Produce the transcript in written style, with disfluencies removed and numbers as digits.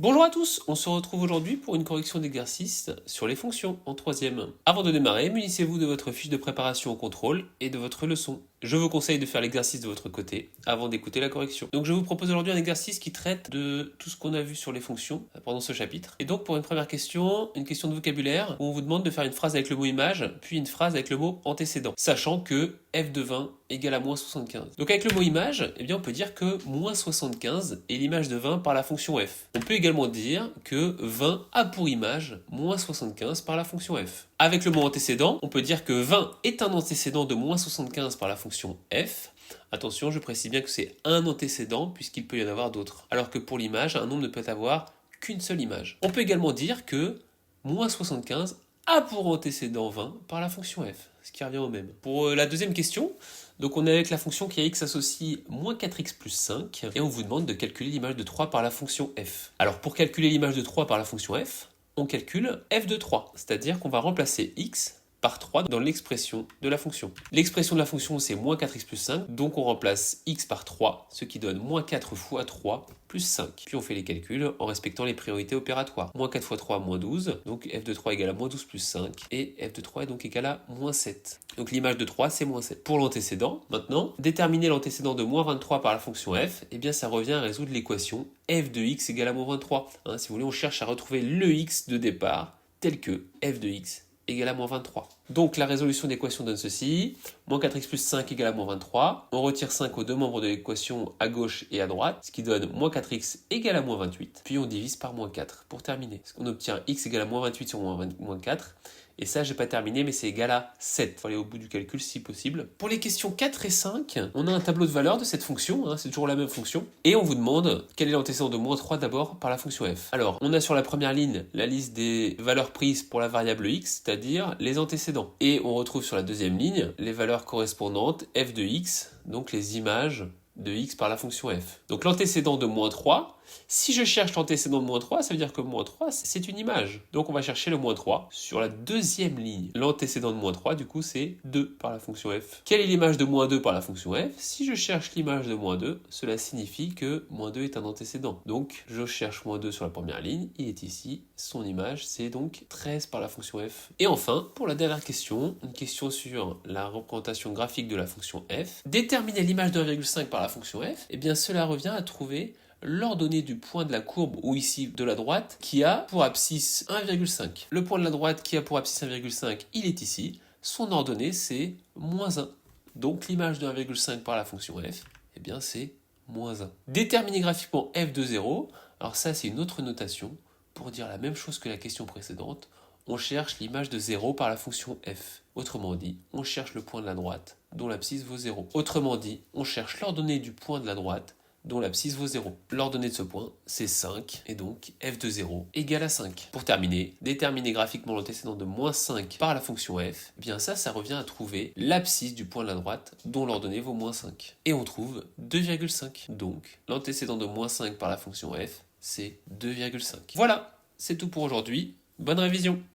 Bonjour à tous, on se retrouve aujourd'hui pour une correction d'exercice sur les fonctions en troisième. Avant de démarrer, munissez-vous de votre fiche de préparation au contrôle et de votre leçon. Je vous conseille de faire l'exercice de votre côté avant d'écouter la correction. Donc je vous propose aujourd'hui un exercice qui traite de tout ce qu'on a vu sur les fonctions pendant ce chapitre. Et donc pour une première question, une question de vocabulaire où on vous demande de faire une phrase avec le mot image, puis une phrase avec le mot antécédent, sachant que f de 20 égale à moins 75. Donc avec le mot image, eh bien on peut dire que moins 75 est l'image de 20 par la fonction f. On peut également dire que 20 a pour image moins 75 par la fonction f. Avec le mot antécédent, on peut dire que 20 est un antécédent de moins 75 par la fonction f. Attention, je précise bien que c'est un antécédent puisqu'il peut y en avoir d'autres. Alors que pour l'image, un nombre ne peut avoir qu'une seule image. On peut également dire que moins 75 a pour antécédent 20 par la fonction f, ce qui revient au même. Pour la deuxième question, donc on est avec la fonction qui a x associe moins 4x plus 5 et on vous demande de calculer l'image de 3 par la fonction f. Alors pour calculer l'image de 3 par la fonction f, on calcule f de 3, c'est-à-dire qu'on va remplacer x par 3 dans l'expression de la fonction. L'expression de la fonction, c'est moins 4x plus 5, donc on remplace x par 3, ce qui donne moins 4 fois 3 plus 5. Puis on fait les calculs en respectant les priorités opératoires. Moins 4 fois 3, moins 12, donc f de 3 égale à moins 12 plus 5, et f de 3 est donc égal à moins 7. Donc l'image de 3, c'est moins 7. Pour l'antécédent, maintenant, déterminer l'antécédent de moins 23 par la fonction f, eh bien ça revient à résoudre l'équation f de x égale à moins 23. Si vous voulez, on cherche à retrouver le x de départ, tel que f de x égale à moins 23. Donc la résolution de l'équation donne ceci, moins 4x plus 5 égale à moins 23, on retire 5 aux deux membres de l'équation à gauche et à droite, ce qui donne moins 4x égale à moins 28, puis on divise par moins 4 pour terminer. On obtient x égale à moins 28 sur moins 4, et ça j'ai pas terminé mais c'est égal à 7. Il faut aller au bout du calcul si possible. Pour les questions 4 et 5, on a un tableau de valeurs de cette fonction, c'est toujours la même fonction, et on vous demande quel est l'antécédent de moins 3 d'abord par la fonction f. Alors on a sur la première ligne la liste des valeurs prises pour la variable x, c'est-à-dire les antécédents. Et on retrouve sur la deuxième ligne les valeurs correspondantes f de x, donc les images de x par la fonction f. Donc l'antécédent de moins 3, si je cherche l'antécédent de moins 3, ça veut dire que moins 3, c'est une image. Donc on va chercher le moins 3 sur la deuxième ligne. L'antécédent de moins 3, du coup, c'est 2 par la fonction f. Quelle est l'image de moins 2 par la fonction f? Si je cherche l'image de moins 2, cela signifie que moins 2 est un antécédent. Donc je cherche moins 2 sur la première ligne, il est ici, son image, c'est donc 13 par la fonction f. Et enfin, pour la dernière question, une question sur la représentation graphique de la fonction f. Déterminer l'image de 1,5 par la fonction f, eh bien cela revient à trouver l'ordonnée du point de la courbe, ou ici de la droite, qui a pour abscisse 1,5. Le point de la droite qui a pour abscisse 1,5, il est ici. Son ordonnée, c'est moins 1. Donc l'image de 1,5 par la fonction f, eh bien c'est moins 1. Déterminer graphiquement f de 0, alors ça c'est une autre notation pour dire la même chose que la question précédente. On cherche l'image de 0 par la fonction f. Autrement dit, on cherche le point de la droite dont l'abscisse vaut 0. Autrement dit, on cherche l'ordonnée du point de la droite dont l'abscisse vaut 0. L'ordonnée de ce point, c'est 5, et donc f de 0 égale à 5. Pour terminer, déterminer graphiquement l'antécédent de moins 5 par la fonction f, eh bien ça revient à trouver l'abscisse du point de la droite dont l'ordonnée vaut moins 5. Et on trouve 2,5. Donc, l'antécédent de moins 5 par la fonction f, c'est 2,5. Voilà, c'est tout pour aujourd'hui. Bonne révision!